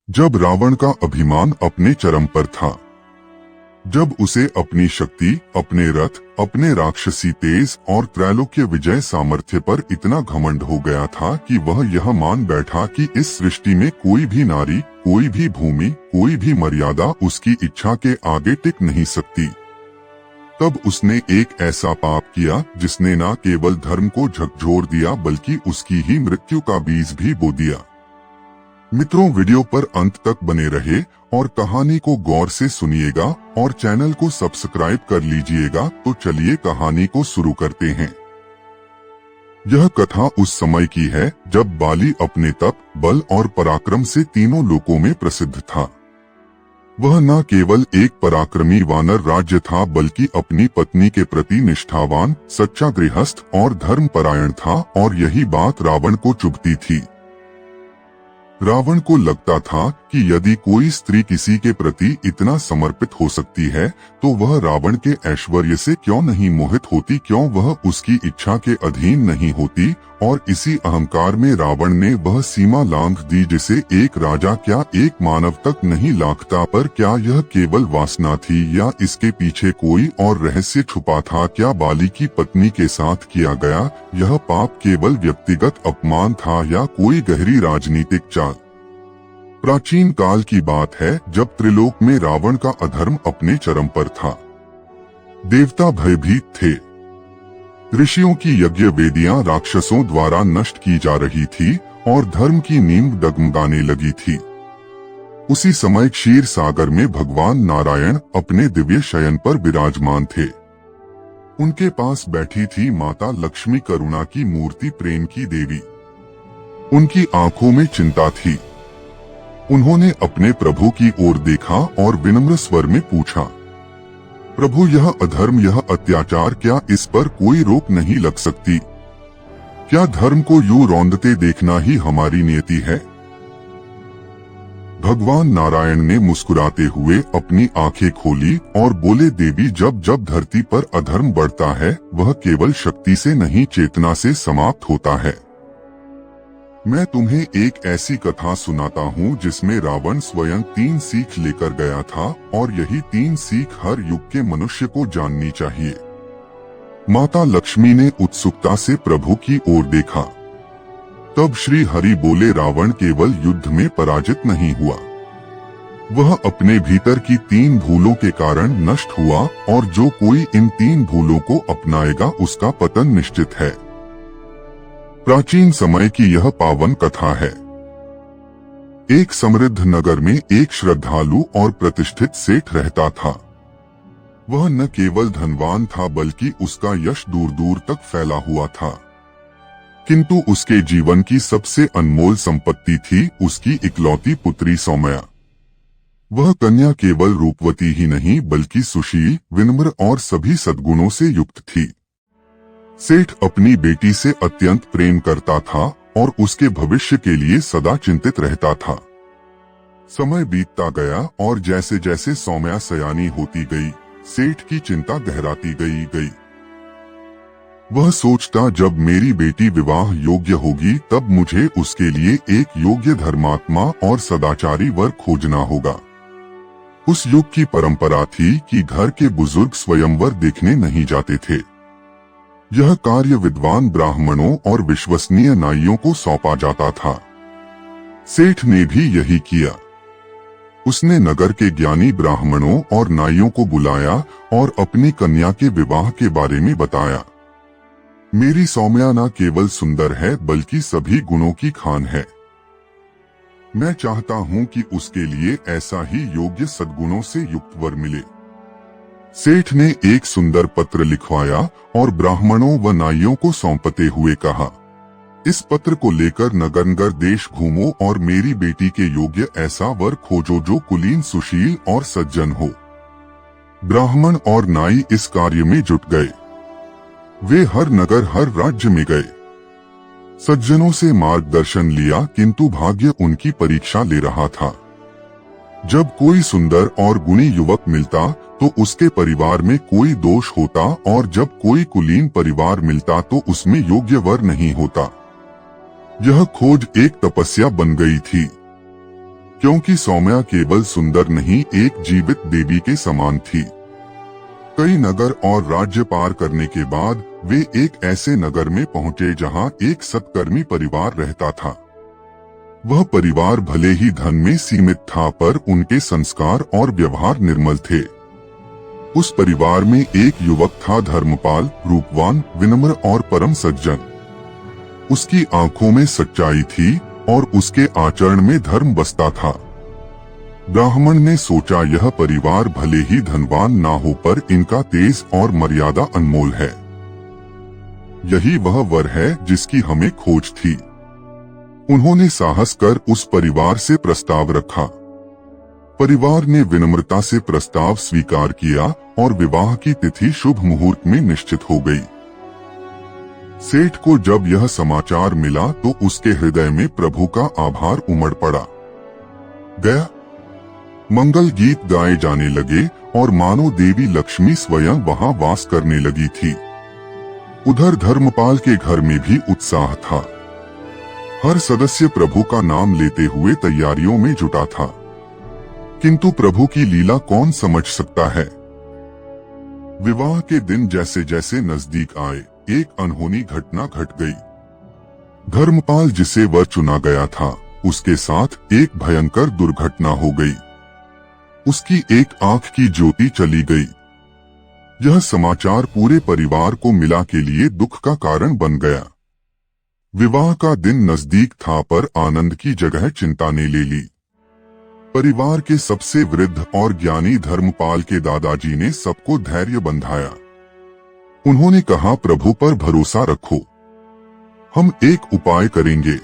जब रावण का अभिमान अपने चरम पर था, जब उसे अपनी शक्ति, अपने रथ, अपने राक्षसी तेज और त्रैलोक्य विजय सामर्थ्य पर इतना घमंड हो गया था कि वह यह मान बैठा कि इस सृष्टि में कोई भी नारी, कोई भी भूमि, कोई भी मर्यादा उसकी इच्छा के आगे टिक नहीं सकती। तब उसने एक ऐसा पाप किया जिसने न केवल धर्म को झकझोर दिया बल्कि उसकी ही मृत्यु का बीज भी बो दिया। मित्रों, वीडियो पर अंत तक बने रहे और कहानी को गौर से सुनिएगा और चैनल को सब्सक्राइब कर लीजिएगा। तो चलिए कहानी को शुरू करते हैं। यह कथा उस समय की है जब बाली अपने तप, बल और पराक्रम से तीनों लोकों में प्रसिद्ध था। वह न केवल एक पराक्रमी वानर राज्य था बल्कि अपनी पत्नी के प्रति निष्ठावान, सच्चा गृहस्थ और धर्मपरायण था, और यही बात रावण को चुभती थी। रावण को लगता था कि यदि कोई स्त्री किसी के प्रति इतना समर्पित हो सकती है तो वह रावण के ऐश्वर्य से क्यों नहीं मोहित होती, क्यों वह उसकी इच्छा के अधीन नहीं होती। और इसी अहंकार में रावण ने वह सीमा लांघ दी जिसे एक राजा क्या एक मानव तक नहीं लांघता। पर क्या यह केवल वासना थी या इसके पीछे कोई और रहस्य छुपा था? क्या बाली की पत्नी के साथ किया गया यह पाप केवल व्यक्तिगत अपमान था या कोई गहरी राजनीतिक चाल? प्राचीन काल की बात है जब त्रिलोक में रावण का अधर्म अपने चरम पर था। देवता भयभीत थे। ऋषियों की यज्ञ वेदियां राक्षसों द्वारा नष्ट की जा रही थी और धर्म की नींव डगमगाने लगी थी। उसी समय क्षीर सागर में भगवान नारायण अपने दिव्य शयन पर विराजमान थे। उनके पास बैठी थी माता लक्ष्मी, करुणा की मूर्ति, प्रेम की देवी। उनकी आंखों में चिंता थी। उन्होंने अपने प्रभु की ओर देखा और विनम्र स्वर में पूछा, प्रभु, यह अधर्म, यह अत्याचार, क्या इस पर कोई रोक नहीं लग सकती? क्या धर्म को यूं रौंदते देखना ही हमारी नियति है? भगवान नारायण ने मुस्कुराते हुए अपनी आंखें खोली और बोले, देवी, जब जब धरती पर अधर्म बढ़ता है वह केवल शक्ति से नहीं, चेतना से समाप्त होता है। मैं तुम्हें एक ऐसी कथा सुनाता हूँ जिसमें रावण स्वयं 3 सीख लेकर गया था और यही 3 सीख हर युग के मनुष्य को जाननी चाहिए। माता लक्ष्मी ने उत्सुकता से प्रभु की ओर देखा। तब श्री हरि बोले, रावण केवल युद्ध में पराजित नहीं हुआ, वह अपने भीतर की 3 भूलों के कारण नष्ट हुआ, और जो कोई इन 3 भूलों को अपनाएगा उसका पतन निश्चित है। प्राचीन समय की यह पावन कथा है। एक समृद्ध नगर में एक श्रद्धालु और प्रतिष्ठित सेठ रहता था। वह न केवल धनवान था बल्कि उसका यश दूर दूर तक फैला हुआ था। किंतु उसके जीवन की सबसे अनमोल संपत्ति थी उसकी इकलौती पुत्री सौम्या। वह कन्या केवल रूपवती ही नहीं बल्कि सुशील, विनम्र और सभी सद्गुणों से युक्त थी। सेठ अपनी बेटी से अत्यंत प्रेम करता था और उसके भविष्य के लिए सदा चिंतित रहता था। समय बीतता गया और जैसे जैसे सौम्या सयानी होती गई, सेठ की चिंता गहराती गई। वह सोचता, जब मेरी बेटी विवाह योग्य होगी तब मुझे उसके लिए एक योग्य धर्मात्मा और सदाचारी वर खोजना होगा। उस युग की परंपरा थी कि घर के बुजुर्ग स्वयंवर देखने नहीं जाते थे। यह कार्य विद्वान ब्राह्मणों और विश्वसनीय नाइयों को सौंपा जाता था। सेठ ने भी यही किया। उसने नगर के ज्ञानी ब्राह्मणों और नाइयों को बुलाया और अपनी कन्या के विवाह के बारे में बताया। मेरी सौम्या न केवल सुंदर है बल्कि सभी गुणों की खान है। मैं चाहता हूं कि उसके लिए ऐसा ही योग्य सद्गुणों से युक्त वर मिले। सेठ ने एक सुंदर पत्र लिखवाया और ब्राह्मणों व नाइयों को सौंपते हुए कहा, इस पत्र को लेकर नगर नगर देश घूमो और मेरी बेटी के योग्य ऐसा वर खोजो जो कुलीन, सुशील और सज्जन हो। ब्राह्मण और नाई इस कार्य में जुट गए। वे हर नगर, हर राज्य में गए। सज्जनों से मार्गदर्शन लिया किंतु भाग्य उनकी परीक्षा ले रहा था। जब कोई सुंदर और गुणी युवक मिलता तो उसके परिवार में कोई दोष होता, और जब कोई कुलीन परिवार मिलता तो उसमें योग्य वर नहीं होता। यह खोज एक तपस्या बन गई थी। क्योंकि सौम्या केवल सुंदर नहीं, एक जीवित देवी के समान थी। कई नगर और राज्य पार करने के बाद वे एक ऐसे नगर में पहुंचे जहां एक सत्कर्मी परिवार रहता था। वह परिवार भले ही धन में सीमित था, पर उनके संस्कार और व्यवहार निर्मल थे। उस परिवार में एक युवक था, धर्मपाल, रूपवान, विनम्र और परम सज्जन। उसकी आंखों में सच्चाई थी और उसके आचरण में धर्म बसता था। ब्राह्मण ने सोचा, यह परिवार भले ही धनवान ना हो, पर इनका तेज और मर्यादा अनमोल है। यही वह वर है जिसकी हमें खोज थी। उन्होंने साहस कर उस परिवार से प्रस्ताव रखा। परिवार ने विनम्रता से प्रस्ताव स्वीकार किया और विवाह की तिथि शुभ मुहूर्त में निश्चित हो गई। सेठ को जब यह समाचार मिला तो उसके हृदय में प्रभु का आभार उमड़ पड़ा गया। मंगल गीत गाए जाने लगे और मानो देवी लक्ष्मी स्वयं वहां वास करने लगी थी। उधर धर्मपाल के घर में भी उत्साह था। हर सदस्य प्रभु का नाम लेते हुए तैयारियों में जुटा था। किंतु प्रभु की लीला कौन समझ सकता है। विवाह के दिन जैसे जैसे नजदीक आए, एक अनहोनी घटना घट गई। धर्मपाल जिसे वर चुना गया था, उसके साथ एक भयंकर दुर्घटना हो गई। उसकी एक आंख की ज्योति चली गई। यह समाचार पूरे परिवार को मिला के लिए दुख का कारण बन गया। विवाह का दिन नजदीक था, पर आनंद की जगह चिंता ने ले ली। परिवार के सबसे वृद्ध और ज्ञानी धर्मपाल के दादाजी ने सबको धैर्य बंधाया। उन्होंने कहा, प्रभु पर भरोसा रखो, हम एक उपाय करेंगे।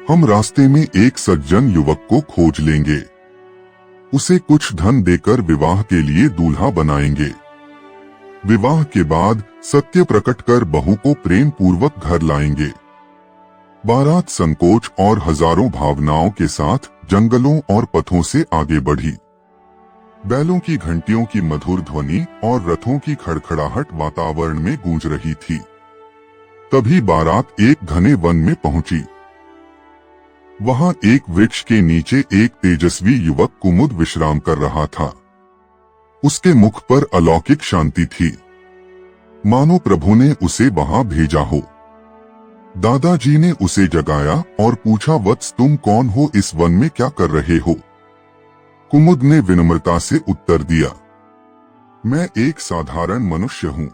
हम रास्ते में एक सज्जन युवक को खोज लेंगे। उसे कुछ धन देकर विवाह के लिए दूल्हा बनाएंगे। विवाह के बाद सत्य प्रकट कर बहू को प्रेम पूर्वक घर लाएंगे। बारात संकोच और हजारों भावनाओं के साथ जंगलों और पथों से आगे बढ़ी। बैलों की घंटियों की मधुर ध्वनि और रथों की खड़खड़ाहट वातावरण में गूंज रही थी। तभी बारात एक घने वन में पहुंची। वहां एक वृक्ष के नीचे एक तेजस्वी युवक कुमुद विश्राम कर रहा था। उसके मुख पर अलौकिक शांति थी, मानो प्रभु ने उसे वहां भेजा हो। दादाजी ने उसे जगाया और पूछा, वत्स तुम कौन हो, इस वन में क्या कर रहे हो? कुमुद ने विनम्रता से उत्तर दिया, मैं एक साधारण मनुष्य हूँ,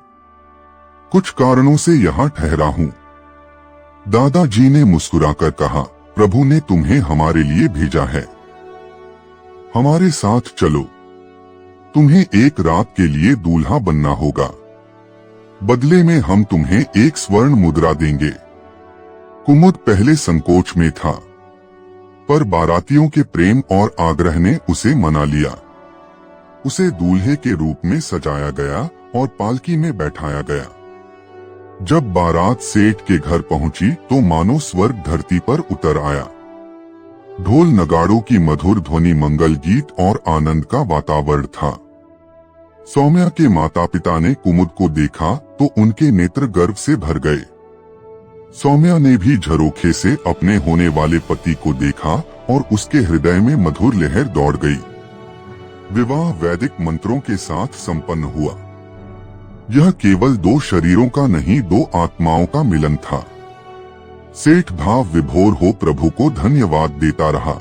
कुछ कारणों से यहाँ ठहरा हूँ। दादाजी ने मुस्कुराकर कहा, प्रभु ने तुम्हें हमारे लिए भेजा है, हमारे साथ चलो। तुम्हें एक रात के लिए दूल्हा बनना होगा। बदले में हम तुम्हें एक स्वर्ण मुद्रा देंगे। कुमुद पहले संकोच में था, पर बारातियों के प्रेम और आग्रह ने उसे मना लिया। उसे दूल्हे के रूप में सजाया गया और पालकी में बैठाया गया। जब बारात सेठ के घर पहुंची तो मानो स्वर्ग धरती पर उतर आया। ढोल नगाड़ों की मधुर ध्वनि, मंगल गीत और आनंद का वातावरण था। सौम्या के माता पिता ने कुमुद को देखा तो उनके नेत्र गर्व से भर गए। सौम्या ने भी झरोखे से अपने होने वाले पति को देखा और उसके हृदय में मधुर लहर दौड़ गई। विवाह वैदिक मंत्रों के साथ संपन्न हुआ। यह केवल दो शरीरों का नहीं, दो आत्माओं का मिलन था। सेठ भाव विभोर हो प्रभु को धन्यवाद देता रहा,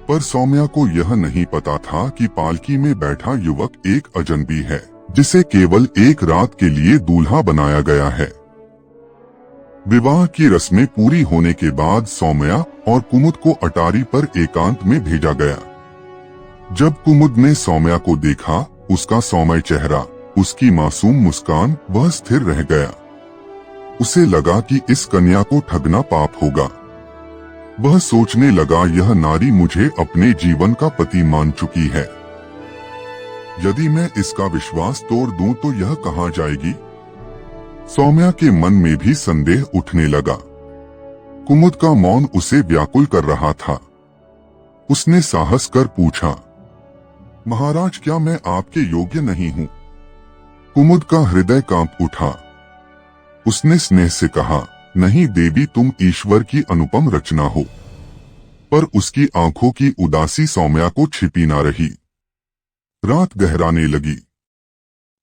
पर सौम्या को यह नहीं पता था कि पालकी में बैठा युवक एक अजनबी है, जिसे केवल एक रात के लिए दूल्हा बनाया गया है। विवाह की रस्में पूरी होने के बाद सौम्या और कुमुद को अटारी पर एकांत में भेजा गया। जब कुमुद ने सौम्या को देखा, उसका सौम्य चेहरा, उसकी मासूम मुस्कान, वह स्थिर रह गया। उसे लगा कि इस कन्या को ठगना पाप होगा। वह सोचने लगा, यह नारी मुझे अपने जीवन का पति मान चुकी है। यदि मैं इसका विश्वास तोड़ दूं तो यह कहां जाएगी? सौम्या के मन में भी संदेह उठने लगा। कुमुद का मौन उसे व्याकुल कर रहा था। उसने साहस कर पूछा, महाराज क्या मैं आपके योग्य नहीं हूँ? कुमुद का हृदय कांप उठा। उसने स्नेह से कहा, नहीं देवी, तुम ईश्वर की अनुपम रचना हो। पर उसकी आंखों की उदासी सौम्या को छिपी ना रही। रात गहराने लगी।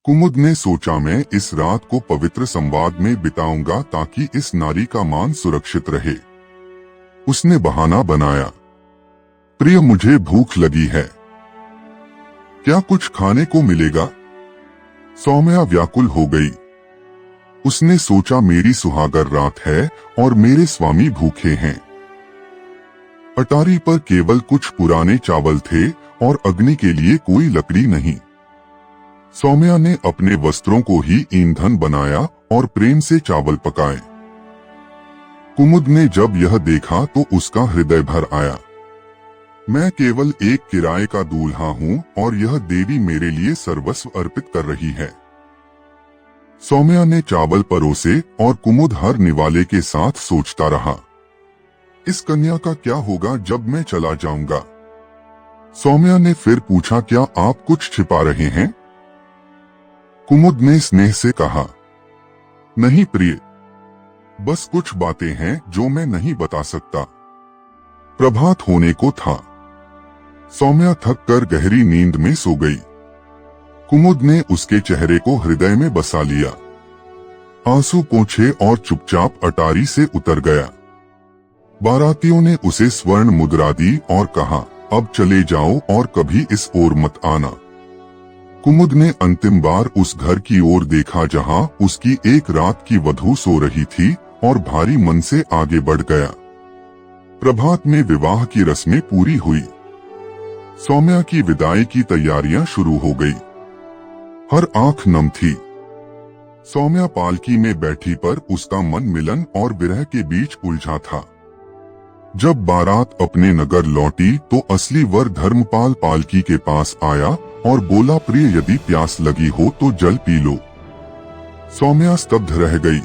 कुमुद ने सोचा, मैं इस रात को पवित्र संवाद में बिताऊंगा ताकि इस नारी का मान सुरक्षित रहे। उसने बहाना बनाया, प्रिय मुझे भूख लगी है, क्या कुछ खाने को मिलेगा? सौम्या व्याकुल हो गई। उसने सोचा, मेरी सुहागर रात है और मेरे स्वामी भूखे हैं। अटारी पर केवल कुछ पुराने चावल थे और अग्नि के लिए कोई लकड़ी नहीं। सौम्या ने अपने वस्त्रों को ही ईंधन बनाया और प्रेम से चावल पकाए। कुमुद ने जब यह देखा तो उसका हृदय भर आया। मैं केवल एक किराए का दूल्हा हूँ और यह देवी मेरे लिए सर्वस्व अर्पित कर रही है। सौम्या ने चावल परोसे और कुमुद हर निवाले के साथ सोचता रहा, इस कन्या का क्या होगा जब मैं चला जाऊंगा? सौम्या ने फिर पूछा, क्या आप कुछ छिपा रहे हैं? कुमुद ने स्नेह से कहा, नहीं प्रिय, बस कुछ बातें हैं जो मैं नहीं बता सकता। प्रभात होने को था। सौम्या थक कर गहरी नींद में सो गई। कुमुद ने उसके चेहरे को हृदय में बसा लिया, आंसू पोंछे और चुपचाप अटारी से उतर गया। बारातियों ने उसे स्वर्ण मुद्रा दी और कहा, अब चले जाओ और कभी इस ओर मत आना। कुमुद ने अंतिम बार उस घर की ओर देखा जहां उसकी एक रात की वधू सो रही थी और भारी मन से आगे बढ़ गया। प्रभात में विवाह की रस्में पूरी हुई। सौम्या की विदाई की तैयारियां शुरू हो गई। हर आंख नम थी। सौम्या पालकी में बैठी पर उसका मन मिलन और विरह के बीच उलझा था। जब बारात अपने नगर लौटी तो असली वर धर्मपाल पालकी के पास आया और बोला, प्रिय यदि प्यास लगी हो तो जल पी लो। सौम्या स्तब्ध रह गई।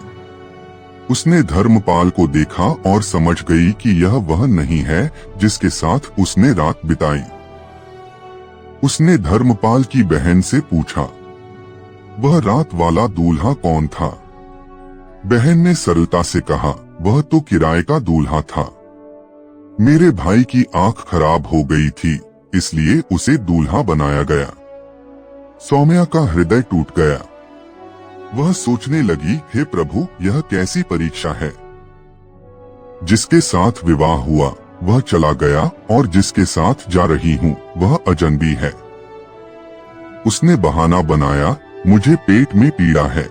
उसने धर्मपाल को देखा और समझ गई कि यह वह नहीं है जिसके साथ उसने रात बिताई। उसने धर्मपाल की बहन से पूछा, वह रात वाला दूल्हा कौन था? बहन ने सरलता से कहा, वह तो किराए का दूल्हा था। मेरे भाई की आंख खराब हो गई थी, इसलिए उसे दूल्हा बनाया गया। सौम्या का हृदय टूट गया। वह सोचने लगी, हे प्रभु, यह कैसी परीक्षा है। जिसके साथ विवाह हुआ वह चला गया और जिसके साथ जा रही हूँ वह अजनबी है। उसने बहाना बनाया, मुझे पेट में पीड़ा है।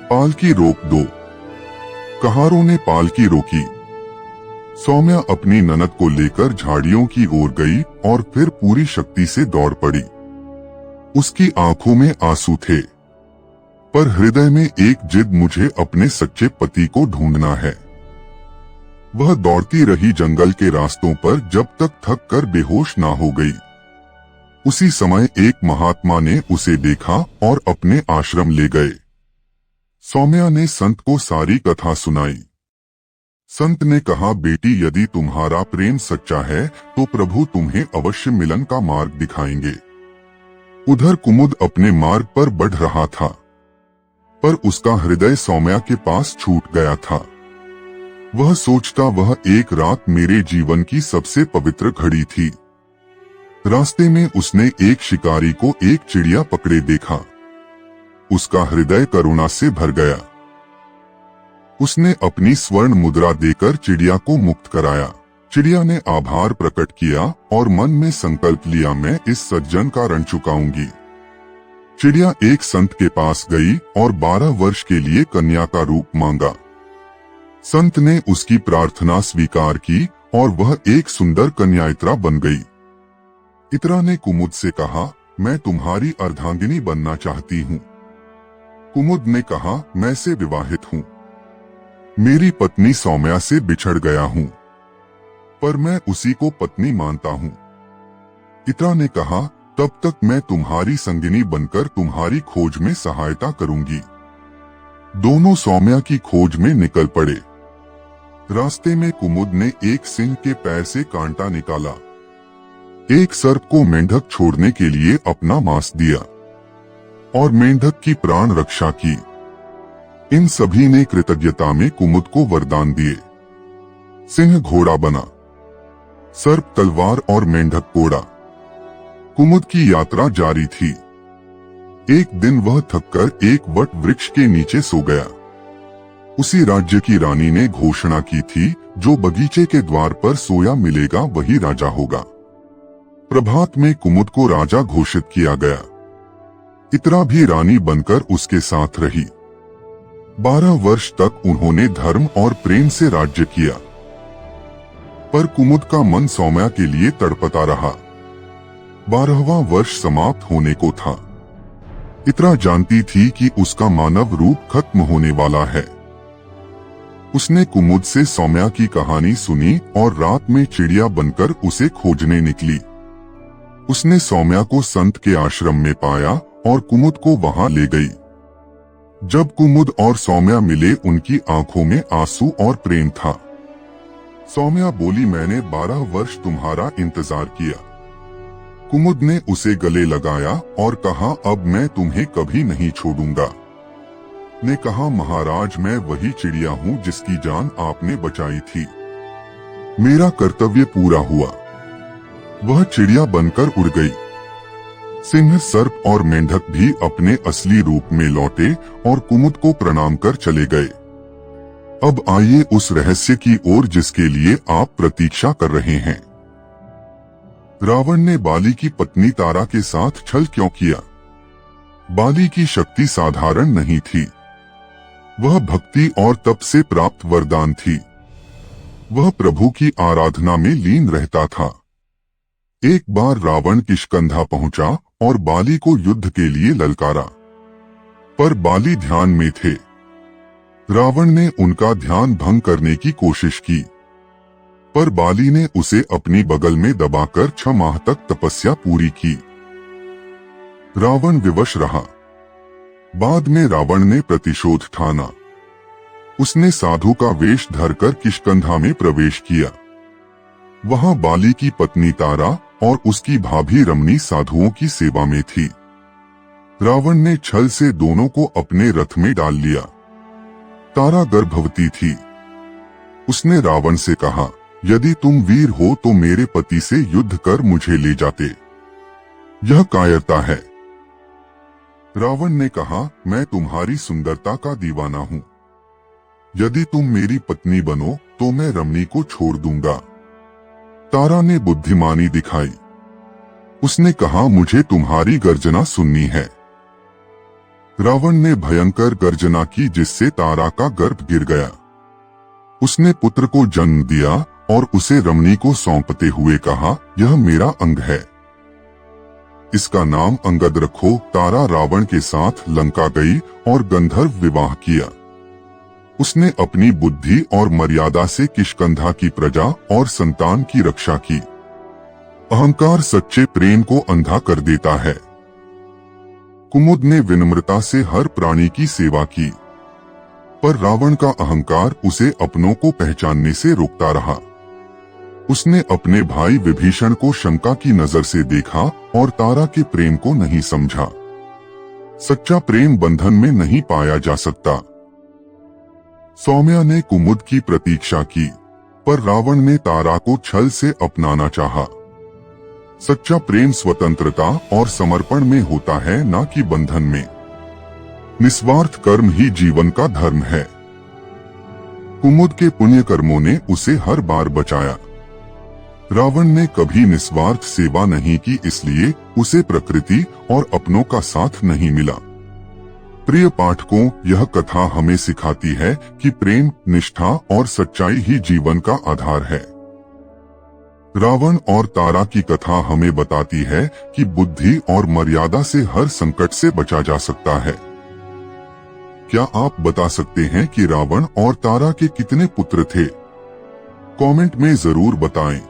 पालकी रोक दो। कहारों ने पालकी रोकी। सौम्या अपनी ननद को लेकर झाड़ियों की ओर गई और फिर पूरी शक्ति से दौड़ पड़ी। उसकी आंखों में आंसू थे, पर हृदय में एक जिद, मुझे अपने सच्चे पति को ढूंढना है। वह दौड़ती रही जंगल के रास्तों पर जब तक थक कर बेहोश ना हो गई। उसी समय एक महात्मा ने उसे देखा और अपने आश्रम ले गए। सौम्या ने संत को सारी कथा सुनाई। संत ने कहा, बेटी, यदि तुम्हारा प्रेम सच्चा है तो प्रभु तुम्हें अवश्य मिलन का मार्ग दिखाएंगे। उधर कुमुद अपने मार्ग पर बढ़ रहा था, पर उसका हृदय सौम्या के पास छूट गया था। वह सोचता, वह एक रात मेरे जीवन की सबसे पवित्र घड़ी थी। रास्ते में उसने एक शिकारी को एक चिड़िया पकड़े देखा। उसका हृदय करुणा से भर गया। उसने अपनी स्वर्ण मुद्रा देकर चिड़िया को मुक्त कराया। चिड़िया ने आभार प्रकट किया और मन में संकल्प लिया, मैं इस सज्जन का ऋण चुकाऊंगी। चिड़िया एक संत के पास गई और 12 वर्ष के लिए कन्या का रूप मांगा। संत ने उसकी प्रार्थना स्वीकार की और वह एक सुंदर कन्यायित्रा बन गई। इत्रा ने कुमुद से कहा, मैं तुम्हारी अर्धांगिनी बनना चाहती हूँ। कुमुद ने कहा, मैं से विवाहित हूँ। मेरी पत्नी सौम्या से बिछड़ गया हूँ, पर मैं उसी को पत्नी मानता हूँ। इत्रा ने कहा, तब तक मैं तुम्हारी संगिनी बनकर तुम्हारी खोज में सहायता करूंगी। दोनों सौम्या की खोज में निकल पड़े। रास्ते में कुमुद ने एक सिंह के पैर से कांटा निकाला, एक सर्प को मेंढक छोड़ने के लिए अपना मांस दिया और मेंढक की प्राण रक्षा की। इन सभी ने कृतज्ञता में कुमुद को वरदान दिए। सिंह घोड़ा बना, सर्प, तलवार और मेंढक कोड़ा। कुमुद की यात्रा जारी थी। एक दिन वह थककर एक वट वृक्ष के नीचे सो गया। उसी राज्य की रानी ने घोषणा की थी, जो बगीचे के द्वार पर सोया मिलेगा वही राजा होगा। प्रभात में कुमुद को राजा घोषित किया गया। इतरा भी रानी बनकर उसके साथ रही। 12 वर्ष तक उन्होंने धर्म और प्रेम से राज्य किया। पर कुमुद का मन सौम्या के लिए तड़पता रहा। 12वां वर्ष समाप्त होने को था। इतरा जानती थी कि उसका मानव रूप खत्म होने वाला है। उसने कुमुद से सौम्या की कहानी सुनी और रात में चिड़िया बनकर उसे खोजने निकली। उसने सौम्या को संत के आश्रम में पाया और कुमुद को वहां ले गई। जब कुमुद और सौम्या मिले, उनकी आंखों में आंसू और प्रेम था। सौम्या बोली, मैंने 12 वर्ष तुम्हारा इंतजार किया। कुमुद ने उसे गले लगाया और कहा, अब मैं तुम्हें कभी नहीं छोड़ूंगा। ने कहा, महाराज, मैं वही चिड़िया हूँ जिसकी जान आपने बचाई थी। मेरा कर्तव्य पूरा हुआ। वह चिड़िया बनकर उड़ गई। सिंह, सर्प और मेंढक भी अपने असली रूप में लौटे और कुमुद को प्रणाम कर चले गए। अब आइए उस रहस्य की ओर जिसके लिए आप प्रतीक्षा कर रहे हैं। रावण ने बाली की पत्नी तारा के साथ छल क्यों किया? बाली की शक्ति साधारण नहीं थी। वह भक्ति और तप से प्राप्त वरदान थी। वह प्रभु की आराधना में लीन रहता था। एक बार रावण किष्किंधा पहुंचा और बाली को युद्ध के लिए ललकारा, पर बाली ध्यान में थे। रावण ने उनका ध्यान भंग करने की कोशिश की, पर बाली ने उसे अपनी बगल में दबाकर 6 माह तक तपस्या पूरी की। रावण विवश रहा। बाद में रावण ने प्रतिशोध ठाना। उसने साधु का वेश धरकर किष्किंधा में प्रवेश किया। वहां बाली की पत्नी तारा और उसकी भाभी रमनी साधुओं की सेवा में थी। रावण ने छल से दोनों को अपने रथ में डाल लिया। तारा गर्भवती थी। उसने रावण से कहा, यदि तुम वीर हो तो मेरे पति से युद्ध कर मुझे ले जाते। यह कायरता है। रावण ने कहा, मैं तुम्हारी सुंदरता का दीवाना हूँ। यदि तुम मेरी पत्नी बनो तो मैं रमनी को छोड़ दूंगा। तारा ने बुद्धिमानी दिखाई। उसने कहा, मुझे तुम्हारी गर्जना सुननी है। रावण ने भयंकर गर्जना की जिससे तारा का गर्भ गिर गया। उसने पुत्र को जन्म दिया और उसे रमनी को सौंपते हुए कहा, यह मेरा अंग है, इसका नाम अंगद रखो। तारा रावण के साथ लंका गई और गंधर्व विवाह किया। उसने अपनी बुद्धि और मर्यादा से किष्किंधा की प्रजा और संतान की रक्षा की। अहंकार सच्चे प्रेम को अंधा कर देता है। कुमुद ने विनम्रता से हर प्राणी की सेवा की, पर रावण का अहंकार उसे अपनों को पहचानने से रोकता रहा। उसने अपने भाई विभीषण को शंका की नजर से देखा और तारा के प्रेम को नहीं समझा। सच्चा प्रेम बंधन में नहीं पाया जा सकता। सौम्या ने कुमुद की प्रतीक्षा की, पर रावण ने तारा को छल से अपनाना चाहा। सच्चा प्रेम स्वतंत्रता और समर्पण में होता है, न कि बंधन में। निस्वार्थ कर्म ही जीवन का धर्म है। कुमुद के पुण्य कर्मों ने उसे हर बार बचाया। रावण ने कभी निस्वार्थ सेवा नहीं की, इसलिए उसे प्रकृति और अपनों का साथ नहीं मिला। प्रिय पाठकों, यह कथा हमें सिखाती है कि प्रेम, निष्ठा और सच्चाई ही जीवन का आधार है। रावण और तारा की कथा हमें बताती है कि बुद्धि और मर्यादा से हर संकट से बचा जा सकता है। क्या आप बता सकते हैं कि रावण और तारा के कितने पुत्र थे? कमेंट में जरूर बताएं।